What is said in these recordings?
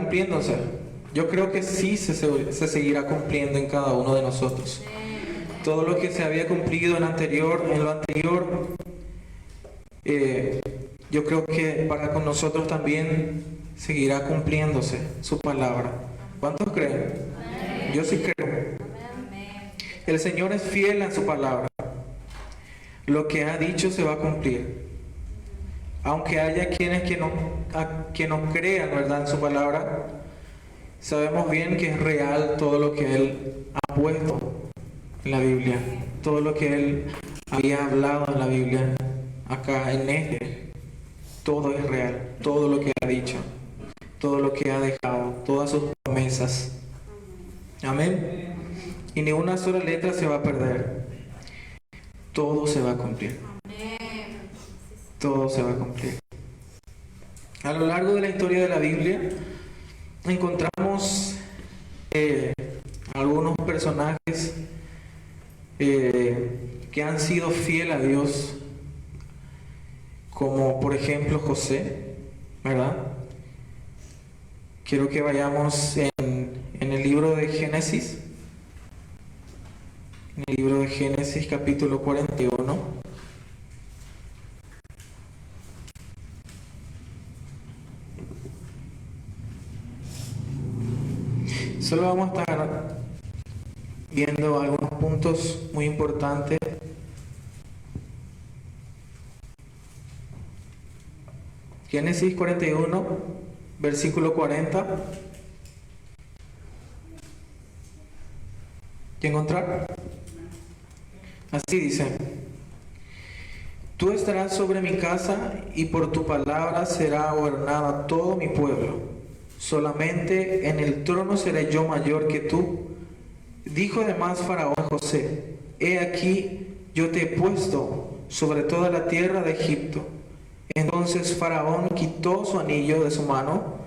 cumpliéndose. Yo creo que sí se seguirá cumpliendo en cada uno de nosotros. Todo lo que se había cumplido en lo anterior, yo creo que para con nosotros también seguirá cumpliéndose su palabra. ¿Cuántos creen? Yo sí creo. El Señor es fiel en su palabra. Lo que ha dicho se va a cumplir. Aunque haya quienes que no crean, ¿verdad?, en su palabra, sabemos bien que es real todo lo que Él ha puesto en la Biblia, todo lo que Él había hablado en la Biblia, acá en todo es real, todo lo que ha dicho, todo lo que ha dejado, todas sus promesas. Amén. Y ni una sola letra se va a perder. Todo se va a cumplir. Todo se va a cumplir. A lo largo de la historia de la Biblia encontramos algunos personajes que han sido fieles a Dios, como por ejemplo José, ¿verdad? Quiero que vayamos en el libro de Génesis, en el libro de Génesis capítulo 41. Solo vamos a estar viendo algunos puntos muy importantes. Génesis 41, versículo 40. ¿Qué encontrar? Así dice: Tú estarás sobre mi casa y por tu palabra será gobernada todo mi pueblo. Solamente en el trono seré yo mayor que tú. Dijo además Faraón a José: He aquí, yo te he puesto sobre toda la tierra de Egipto. Entonces Faraón quitó su anillo de su mano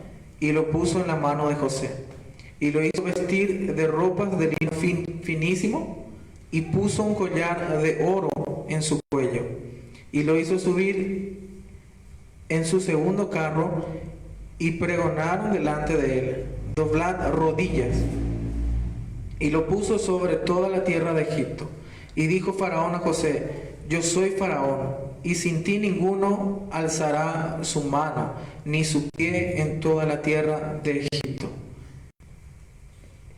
y lo puso en la mano de José, y lo hizo vestir de ropas de lino finísimo, y puso un collar de oro en su cuello, y lo hizo subir en su segundo carro, y pregonaron delante de él: Doblad rodillas. Y lo puso sobre toda la tierra de Egipto. Y dijo Faraón a José: Yo soy Faraón, y sin ti ninguno alzará su mano, ni su pie en toda la tierra de Egipto.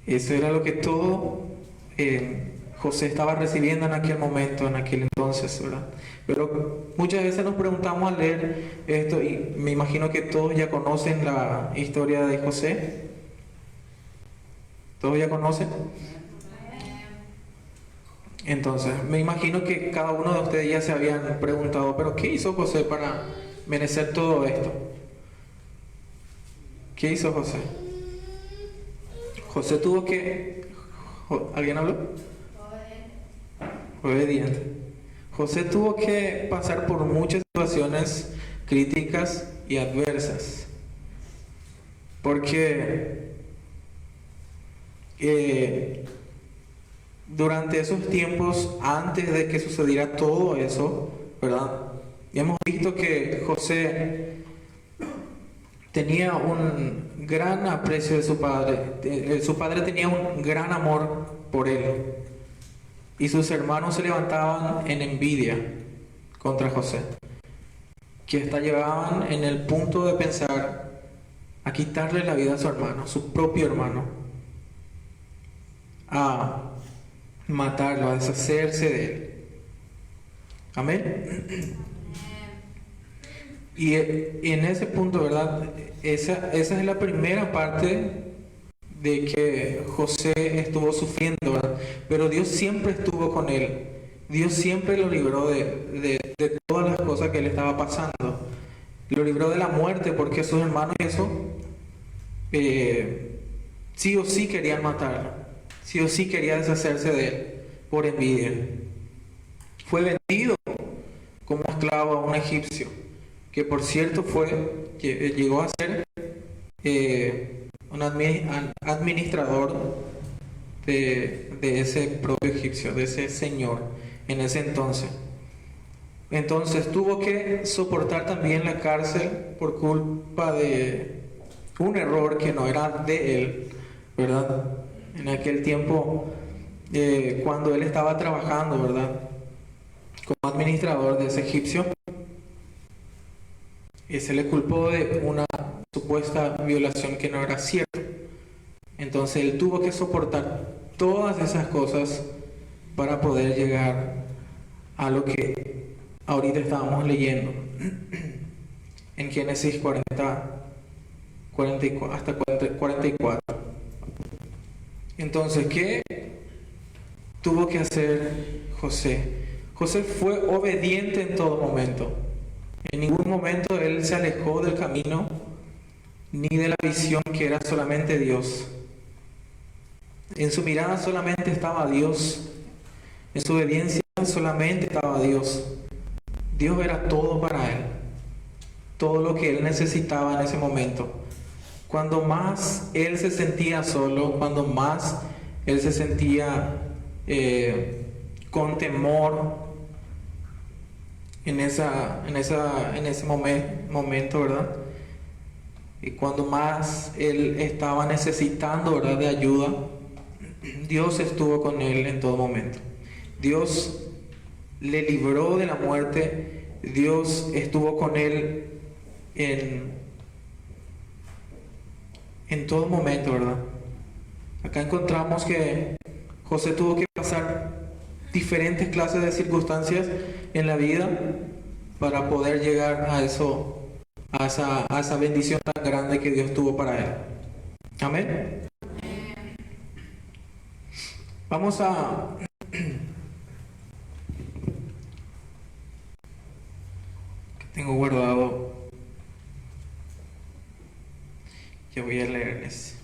Eso era lo que todo José estaba recibiendo en aquel momento, en aquel entonces, ¿verdad? Pero muchas veces nos preguntamos al leer esto, y me imagino que todos ya conocen la historia de José. ¿Todos ya conocen? Entonces, me imagino que cada uno de ustedes ya se habían preguntado: ¿pero qué hizo José para merecer todo esto? ¿Qué hizo José? José tuvo que... ¿Alguien habló? Obediente. José tuvo que pasar por muchas situaciones críticas y adversas, porque durante esos tiempos, antes de que sucediera todo eso, ¿verdad?, hemos visto que José tenía un gran aprecio de su padre. Su padre tenía un gran amor por él, y sus hermanos se levantaban en envidia contra José, que hasta llegaban en el punto de pensar a quitarle la vida a su hermano, su propio hermano, a matarlo, a deshacerse de él. Amén. Y en ese punto, ¿verdad?, esa es la primera parte de que José estuvo sufriendo, ¿verdad? Pero Dios siempre estuvo con él. Dios siempre lo libró de todas las cosas que le estaba pasando. Lo libró de la muerte, porque sus hermanos eso sí o sí querían matarlo, sí o sí querían deshacerse de él por envidia. Fue vendido como esclavo a un egipcio, que por cierto llegó a ser un administrador de ese propio egipcio, de ese señor en ese entonces. Entonces tuvo que soportar también la cárcel por culpa de un error que no era de él, ¿verdad? En aquel tiempo, cuando él estaba trabajando, ¿verdad? Como administrador de ese egipcio, y se le culpó de una supuesta violación que no era cierta. Entonces él tuvo que soportar todas esas cosas para poder llegar a lo que ahorita estábamos leyendo en Génesis 44, hasta 44. Entonces, ¿qué tuvo que hacer José? José fue obediente en todo momento. En ningún momento él se alejó del camino ni de la visión que era solamente Dios. En su mirada solamente estaba Dios. En su obediencia solamente estaba Dios. Dios era todo para él. Todo lo que él necesitaba en ese momento. Cuando más él se sentía solo, cuando más él se sentía con temor en ese momento, ¿verdad? Y cuando más él estaba necesitando, ¿verdad?, de ayuda, Dios estuvo con él en todo momento. Dios le libró de la muerte. Dios estuvo con él en todo momento, ¿verdad? Acá encontramos que José tuvo que pasar diferentes clases de circunstancias en la vida para poder llegar a esa bendición tan grande que Dios tuvo para él. Amén. Vamos a tengo guardado, que voy a leerles.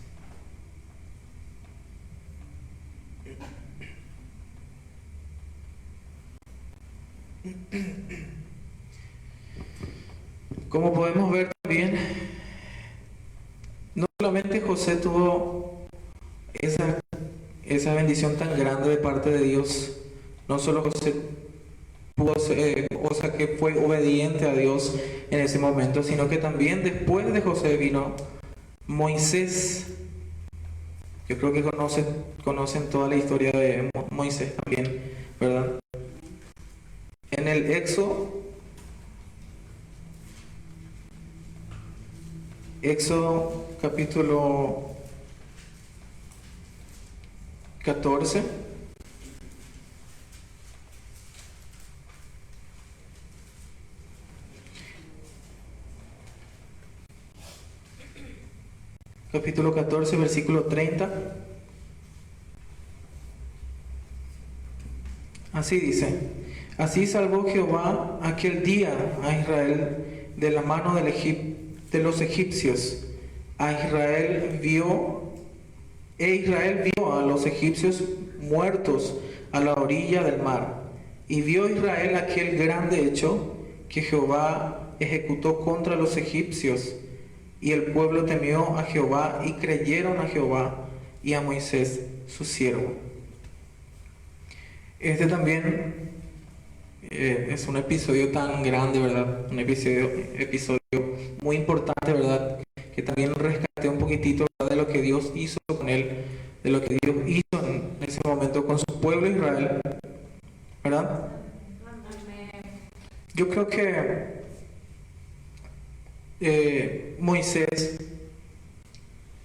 Como podemos ver también, no solamente José tuvo esa bendición tan grande de parte de Dios, no solo José pudo ser, que fue obediente a Dios en ese momento, sino que también después de José vino Moisés. Yo creo que conocen toda la historia de Moisés también, ¿verdad? En el Éxodo capítulo 14. Capítulo 14, versículo 30. Así dice: así salvó Jehová aquel día a Israel de la mano de los egipcios. Israel vio a los egipcios muertos a la orilla del mar. Y vio Israel aquel grande hecho que Jehová ejecutó contra los egipcios. Y el pueblo temió a Jehová y creyeron a Jehová y a Moisés su siervo. Este también es un episodio tan grande, ¿verdad? Un episodio muy importante, ¿verdad? Que también rescaté un poquitito, ¿verdad?, de lo que Dios hizo con él, de lo que Dios hizo en ese momento con su pueblo Israel, ¿verdad? Yo creo que Moisés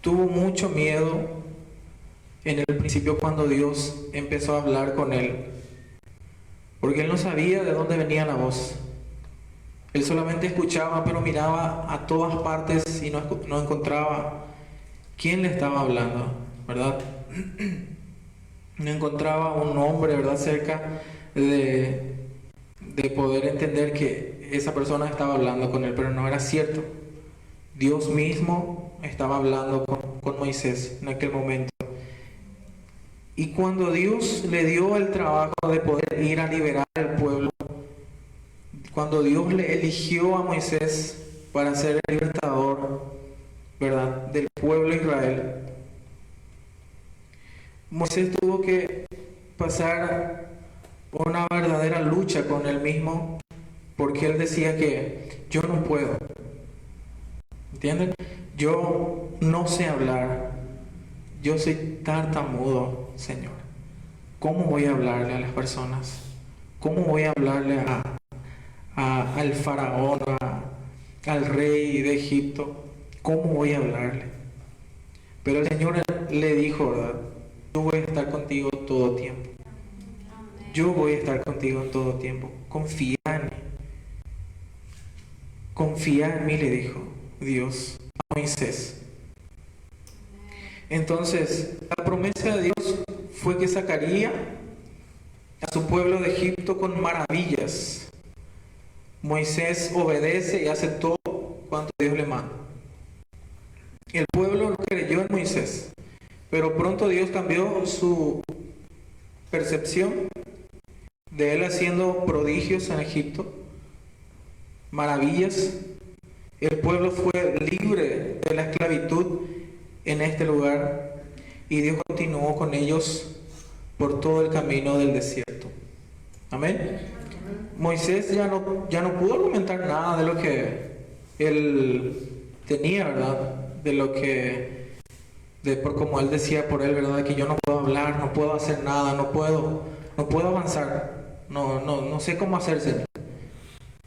tuvo mucho miedo en el principio cuando Dios empezó a hablar con él, porque él no sabía de dónde venía la voz. Él solamente escuchaba, pero miraba a todas partes y no encontraba quién le estaba hablando, ¿verdad? No encontraba un hombre, ¿verdad?, cerca de poder entender que esa persona estaba hablando con él, pero no era cierto. Dios mismo estaba hablando con Moisés en aquel momento. Y cuando Dios le dio el trabajo de poder ir a liberar al pueblo, cuando Dios le eligió a Moisés para ser el libertador, ¿verdad?, del pueblo de Israel, Moisés tuvo que pasar una verdadera lucha con él mismo, porque él decía que yo no puedo. ¿Entienden? yo no sé hablar, yo soy tartamudo, Señor. ¿Cómo voy a hablarle a las personas? ¿Cómo voy a hablarle al faraón, al rey de Egipto? ¿Cómo voy a hablarle? Pero el Señor le dijo, ¿verdad? Yo voy a estar contigo todo tiempo. Yo voy a estar contigo en todo tiempo. Confía en mí. Confía en mí, le dijo Dios a Moisés. Entonces, la promesa de Dios fue que sacaría a su pueblo de Egipto con maravillas. Moisés obedece y hace todo cuanto Dios le manda. El pueblo no creyó en Moisés, pero pronto Dios cambió su percepción de él haciendo prodigios en Egipto, maravillas. El pueblo fue libre de la esclavitud en este lugar y Dios continuó con ellos por todo el camino del desierto. Amén. Moisés ya no pudo argumentar nada de lo que él tenía, ¿verdad? Por como él decía por él, ¿verdad? Que yo no puedo hablar, no puedo hacer nada, no puedo avanzar, no sé cómo hacer, Señor.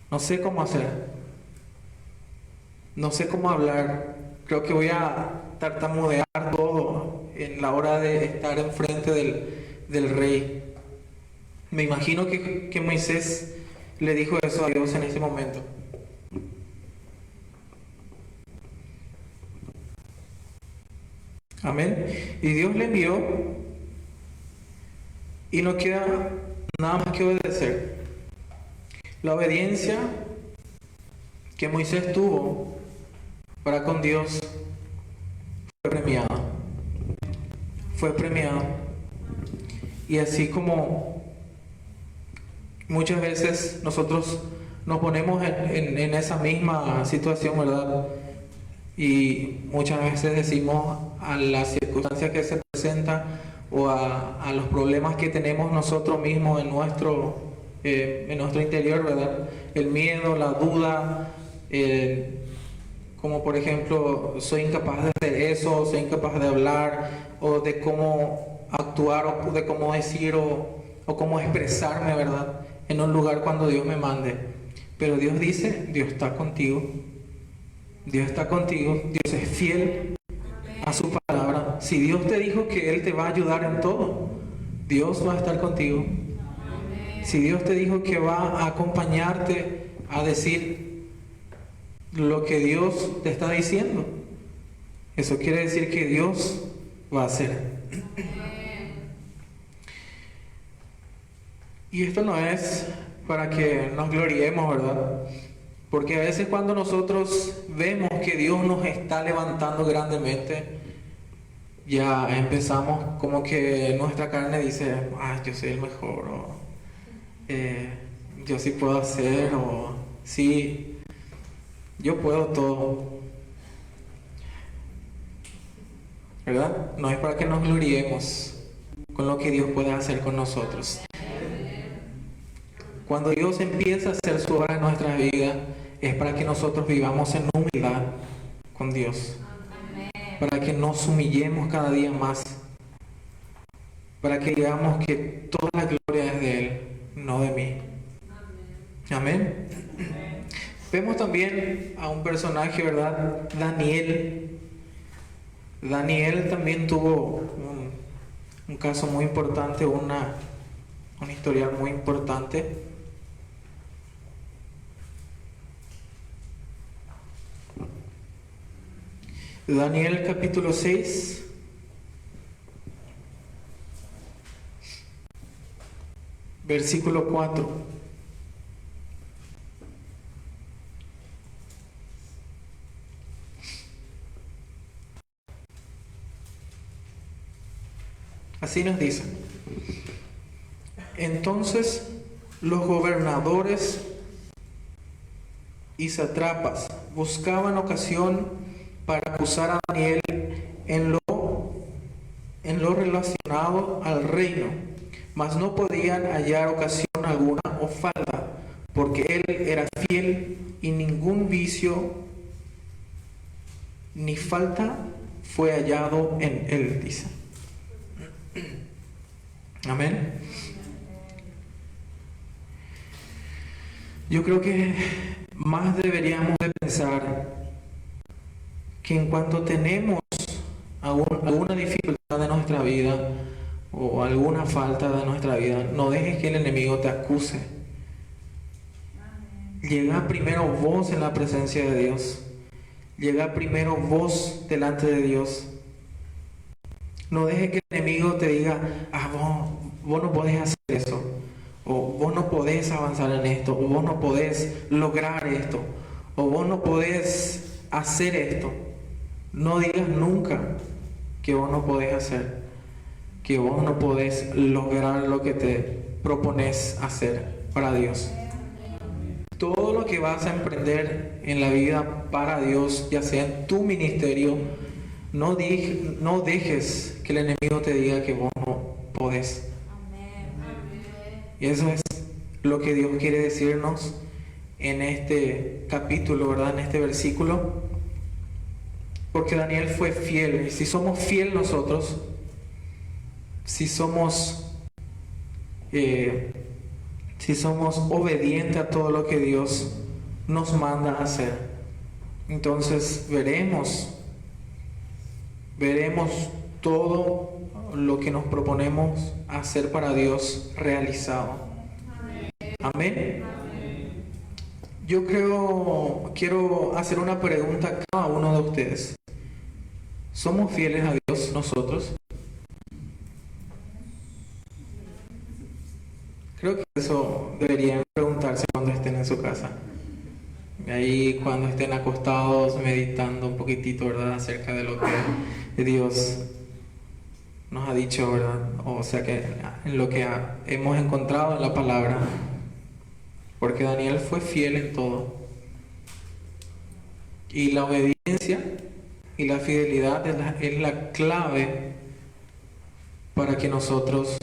No sé cómo hacer. No sé cómo hablar. Creo que voy a tartamudear todo en la hora de estar enfrente del rey. Me imagino que Moisés le dijo eso a Dios en ese momento. Amén. Y Dios le envió y no queda nada más que obedecer. La obediencia que Moisés tuvo para con Dios fue premiada. Fue premiada. Y así como muchas veces nosotros nos ponemos en esa misma situación, ¿verdad? Y muchas veces decimos a las circunstancias que se presentan o a los problemas que tenemos nosotros mismos en nuestro interior, ¿verdad? El miedo, la duda, como por ejemplo, soy incapaz de hacer eso, soy incapaz de hablar, o de cómo actuar, o de cómo decir, o cómo expresarme, ¿verdad? En un lugar cuando Dios me mande. Pero Dios dice, Dios está contigo. Dios está contigo, Dios es fiel a su palabra. Si Dios te dijo que Él te va a ayudar en todo, Dios va a estar contigo. Si Dios te dijo que va a acompañarte a decir lo que Dios te está diciendo, eso quiere decir que Dios va a hacer. Y esto no es para que nos gloriemos, ¿verdad? Porque a veces cuando nosotros vemos que Dios nos está levantando grandemente, ya empezamos como que nuestra carne dice, yo soy el mejor, o yo sí puedo hacer, o sí, yo puedo todo. ¿Verdad? No es para que nos gloriemos con lo que Dios puede hacer con nosotros. Cuando Dios empieza a hacer su obra en nuestras vidas, es para que nosotros vivamos en humildad con Dios. Para que nos humillemos cada día más. Para que digamos que toda la gloria es de Él, no de mí. Amén. Vemos también a un personaje, ¿verdad? Daniel. Daniel también tuvo un caso muy importante, una historia muy importante. Daniel capítulo 6. Versículo 4. Así nos dice. Entonces los gobernadores y sátrapas buscaban ocasión para acusar a Daniel en lo relacionado al reino, mas no podían hallar ocasión alguna o falta, porque él era fiel y ningún vicio ni falta fue hallado en él, dice. Amén. Yo creo que más deberíamos de pensar que en cuanto tenemos alguna dificultad de nuestra vida o alguna falta de nuestra vida, no dejes que el enemigo te acuse. Llega primero vos en la presencia de Dios. Llega primero vos delante de Dios. No dejes que el enemigo te diga, vos no podés hacer eso, o vos no podés avanzar en esto, o vos no podés lograr esto, o vos no podés hacer esto. No digas nunca que vos no podés hacer, que vos no podés lograr lo que te propones hacer para Dios. Todo lo que vas a emprender en la vida para Dios, ya sea en tu ministerio, no dejes que el enemigo te diga que vos no podés. Y eso es lo que Dios quiere decirnos en este capítulo, ¿verdad? En este versículo. Porque Daniel fue fiel. Y si somos fieles nosotros, si somos obedientes a todo lo que Dios nos manda a hacer, entonces veremos todo lo que nos proponemos hacer para Dios realizado. Amén. Yo quiero hacer una pregunta a cada uno de ustedes. ¿Somos fieles a Dios nosotros? Creo que eso deberían preguntarse cuando estén en su casa. Ahí cuando estén acostados meditando un poquitito, ¿verdad? Acerca de lo que Dios nos ha dicho, ¿verdad? O sea que en lo que hemos encontrado en la palabra. Porque Daniel fue fiel en todo. Y la obediencia y la fidelidad es la clave para que nosotros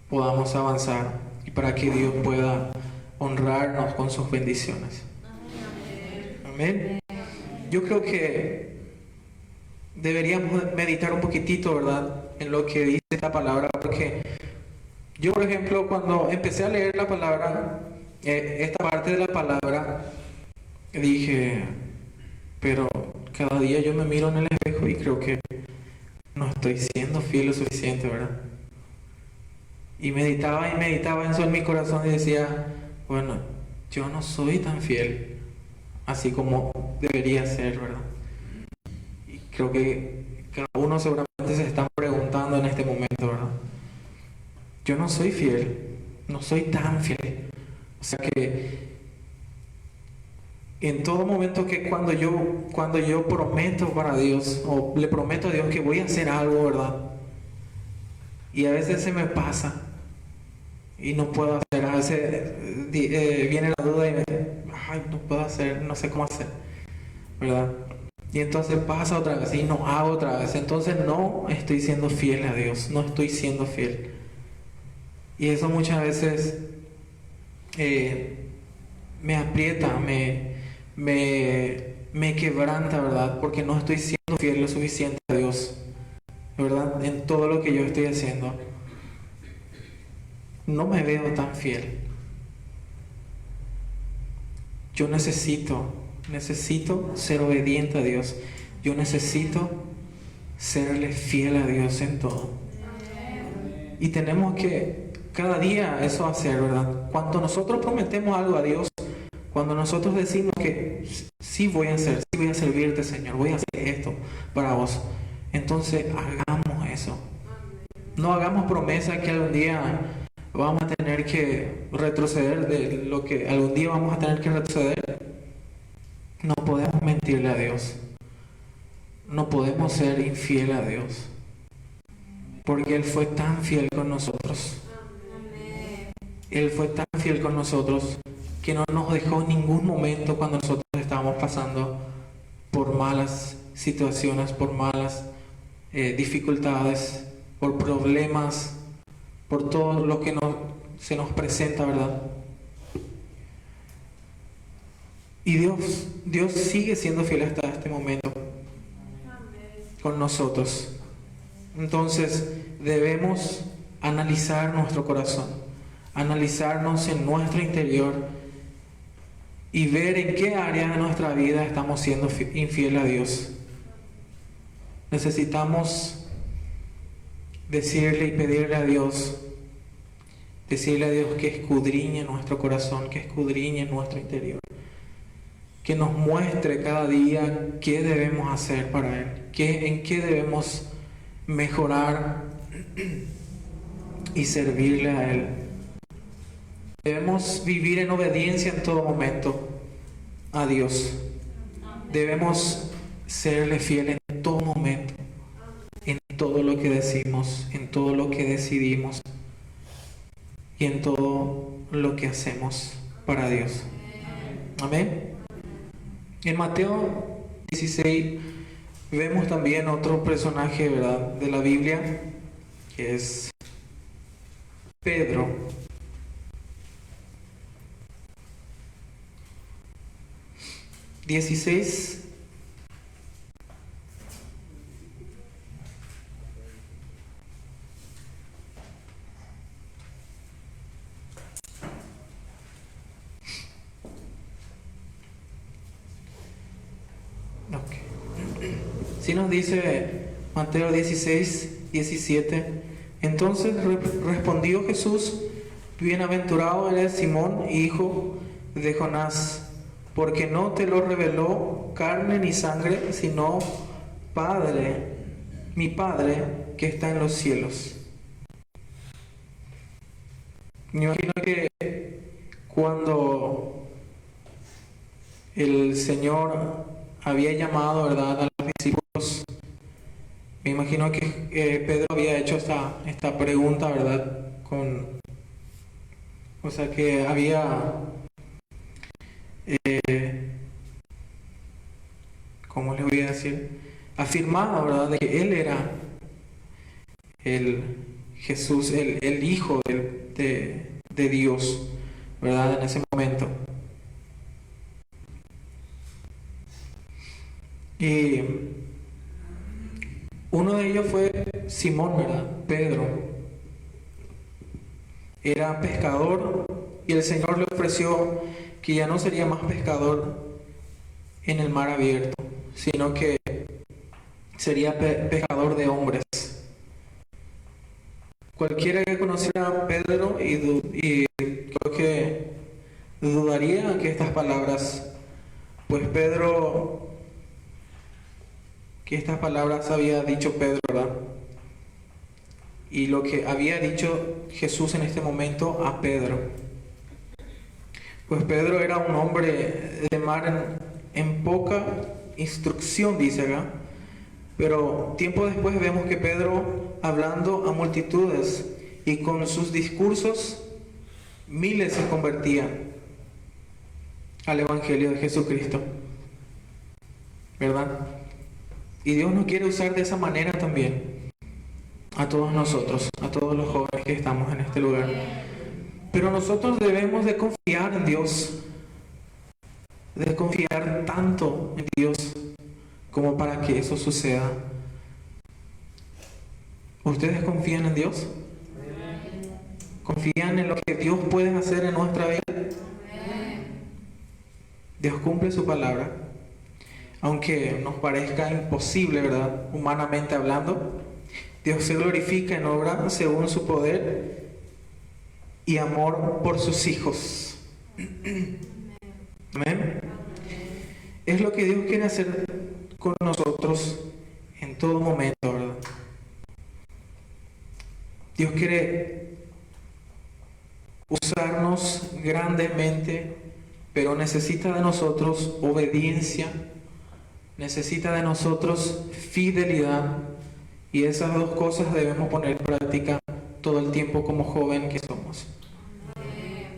podamos avanzar y para que Dios pueda honrarnos con sus bendiciones. Amén. Yo creo que deberíamos meditar un poquitito, ¿verdad?, en lo que dice esta palabra, porque yo, por ejemplo, cuando empecé a leer la palabra, esta parte de la palabra, dije, pero cada día yo me miro en el espejo y creo que no estoy siendo fiel lo suficiente, ¿verdad? Y meditaba eso en mi corazón y decía, bueno, yo no soy tan fiel así como debería ser, ¿verdad? Y creo que cada uno seguramente se está preguntando en este momento, ¿verdad? Yo no soy fiel, no soy tan fiel. O sea que en todo momento que cuando yo prometo para Dios, o le prometo a Dios que voy a hacer algo, ¿verdad? Y a veces se me pasa y no puedo hacer, a veces viene la duda y no puedo hacer, no sé cómo hacer, ¿verdad? Y entonces pasa otra vez y no hago otra vez, entonces no estoy siendo fiel a Dios, no estoy siendo fiel. Y eso muchas veces me aprieta, me quebranta, ¿verdad? Porque no estoy siendo fiel lo suficiente a Dios, ¿verdad? En todo lo que yo estoy haciendo. No me veo tan fiel. Yo necesito ser obediente a Dios. Yo necesito serle fiel a Dios en todo. Y tenemos que cada día eso hacer, ¿verdad? Cuando nosotros prometemos algo a Dios, cuando nosotros decimos que sí voy a hacer, sí voy a servirte, Señor, voy a hacer esto para vos, entonces hagamos eso. No hagamos promesas que algún día vamos a tener que retroceder de lo que algún día vamos a tener que retroceder. No podemos mentirle a Dios. No podemos ser infiel a Dios. Porque Él fue tan fiel con nosotros. Él fue tan fiel con nosotros que no nos dejó en ningún momento cuando nosotros estábamos pasando por malas situaciones, por malas dificultades, por problemas, por todo lo que se nos presenta, ¿verdad? Y Dios sigue siendo fiel hasta este momento. con nosotros. Entonces debemos analizar nuestro corazón, analizarnos en nuestro interior y ver en qué área de nuestra vida estamos siendo infiel a Dios. Necesitamos decirle y pedirle a Dios, decirle a Dios que escudriñe nuestro corazón, que escudriñe nuestro interior, que nos muestre cada día qué debemos hacer para Él, en qué debemos mejorar y servirle a Él. Debemos vivir en obediencia en todo momento a Dios. Debemos serle fieles en todo momento, en todo lo que decimos, en todo lo que decidimos y en todo lo que hacemos para Dios. Amén. En Mateo 16 vemos también otro personaje, ¿verdad?, de la Biblia, que es Pedro. Si nos dice Mateo 16, 17, entonces respondió Jesús: bienaventurado eres Simón, hijo de Jonás, porque no te lo reveló carne ni sangre, sino mi Padre que está en los cielos. Me imagino que cuando el Señor había llamado, ¿verdad?, a los discípulos, me imagino que Pedro había hecho esta pregunta, ¿verdad? O sea, que había, ¿cómo le voy a decir? Afirmado, ¿verdad?, de que Él era el Jesús, el Hijo de Dios, ¿verdad?, en ese momento. Y uno de ellos fue Simón, ¿verdad? Pedro. Era pescador y el Señor le ofreció que ya no sería más pescador en el mar abierto, sino que sería pescador de hombres. Cualquiera que conociera a Pedro y creo que dudaría que estas palabras, pues Pedro, que estas palabras había dicho Pedro, ¿verdad? Y lo que había dicho Jesús en este momento a Pedro. Pues Pedro era un hombre de mar en poca instrucción, dice acá. Pero tiempo después vemos que Pedro, hablando a multitudes y con sus discursos, miles se convertían al Evangelio de Jesucristo, ¿verdad? Y Dios nos quiere usar de esa manera también a todos nosotros, a todos los jóvenes que estamos en este lugar. Pero nosotros debemos de confiar en Dios, de confiar tanto en Dios como para que eso suceda. ¿Ustedes confían en Dios? ¿Confían en lo que Dios puede hacer en nuestra vida? Dios cumple su palabra. Aunque nos parezca imposible, ¿verdad?, humanamente hablando, Dios se glorifica en obra según su poder y amor por sus hijos. Amén. Es lo que Dios quiere hacer con nosotros en todo momento, ¿verdad? Dios quiere usarnos grandemente, pero necesita de nosotros obediencia, necesita de nosotros fidelidad, y esas dos cosas debemos poner en práctica todo el tiempo como joven que somos.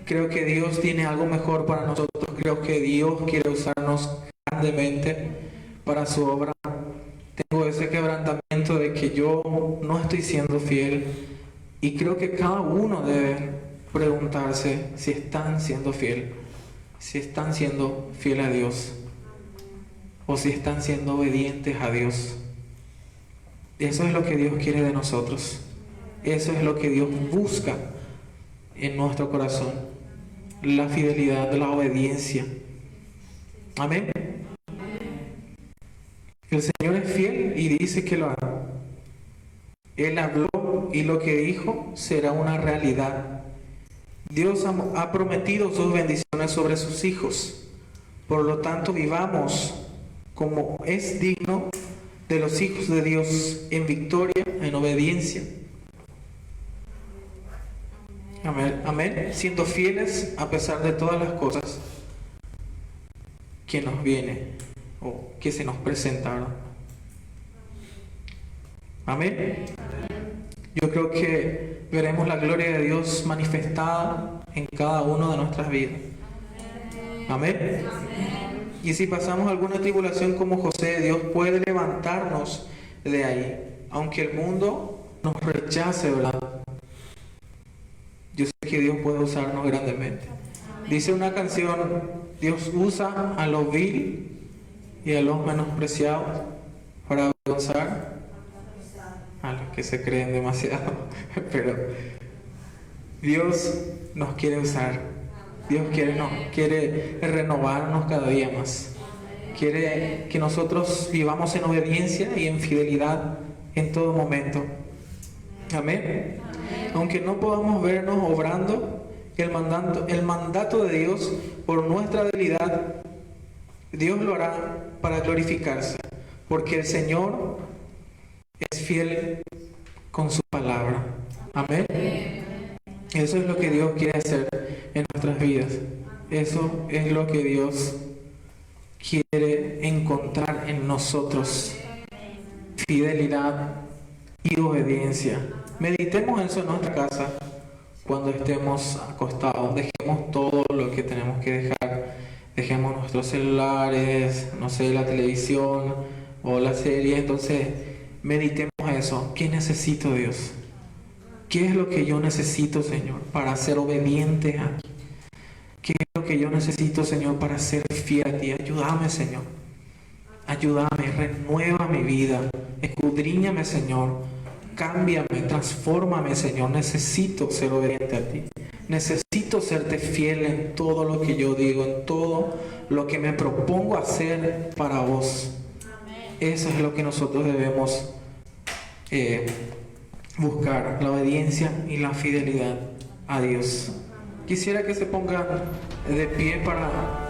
Creo que Dios tiene algo mejor para nosotros. Creo que Dios quiere usarnos grandemente para su obra. Tengo ese quebrantamiento de que yo no estoy siendo fiel, y creo que cada uno debe preguntarse si están siendo fiel, si están siendo fiel a Dios, o si están siendo obedientes a Dios. Eso es lo que Dios quiere de nosotros. Eso es lo que Dios busca en nuestro corazón. La fidelidad, la obediencia. Amén. El Señor es fiel y dice que lo hará. Él habló y lo que dijo será una realidad. Dios ha prometido sus bendiciones sobre sus hijos. Por lo tanto, vivamos como es digno de los hijos de Dios, en victoria, en obediencia. Amén. Amén. Siendo fieles a pesar de todas las cosas que nos vienen o que se nos presentaron. Amén. Yo creo que veremos la gloria de Dios manifestada en cada uno de nuestras vidas. Amén. Y si pasamos alguna tribulación como José, Dios puede levantarnos de ahí, aunque el mundo nos rechace, ¿verdad? Yo sé que Dios puede usarnos grandemente. Dice una canción: Dios usa a los vil y a los menospreciados para avergonzar a los que se creen demasiado. Pero Dios nos quiere usar. Dios quiere renovarnos cada día más. Quiere que nosotros vivamos en obediencia y en fidelidad en todo momento. Amén. Aunque no podamos vernos obrando el mandato de Dios por nuestra debilidad, Dios lo hará para glorificarse, porque el Señor es fiel con su palabra. Amén. Eso es lo que Dios quiere hacer en nuestras vidas. Eso es lo que Dios quiere encontrar en nosotros: fidelidad y obediencia. Meditemos eso en nuestra casa cuando estemos acostados. Dejemos todo lo que tenemos que dejar. Dejemos nuestros celulares, no sé, la televisión o la serie. Entonces, meditemos eso. ¿Qué necesito, Dios? ¿Qué es lo que yo necesito, Señor, para ser obediente a ti? ¿Qué es lo que yo necesito, Señor, para ser fiel a ti? Ayúdame, Señor. Ayúdame, renueva mi vida. Escudriñame, Señor. Cámbiame, transfórmame, Señor. Necesito ser obediente a ti. Necesito serte fiel en todo lo que yo digo, en todo lo que me propongo hacer para vos. Eso es lo que nosotros debemos buscar, la obediencia y la fidelidad a Dios. Quisiera que se pongan de pie para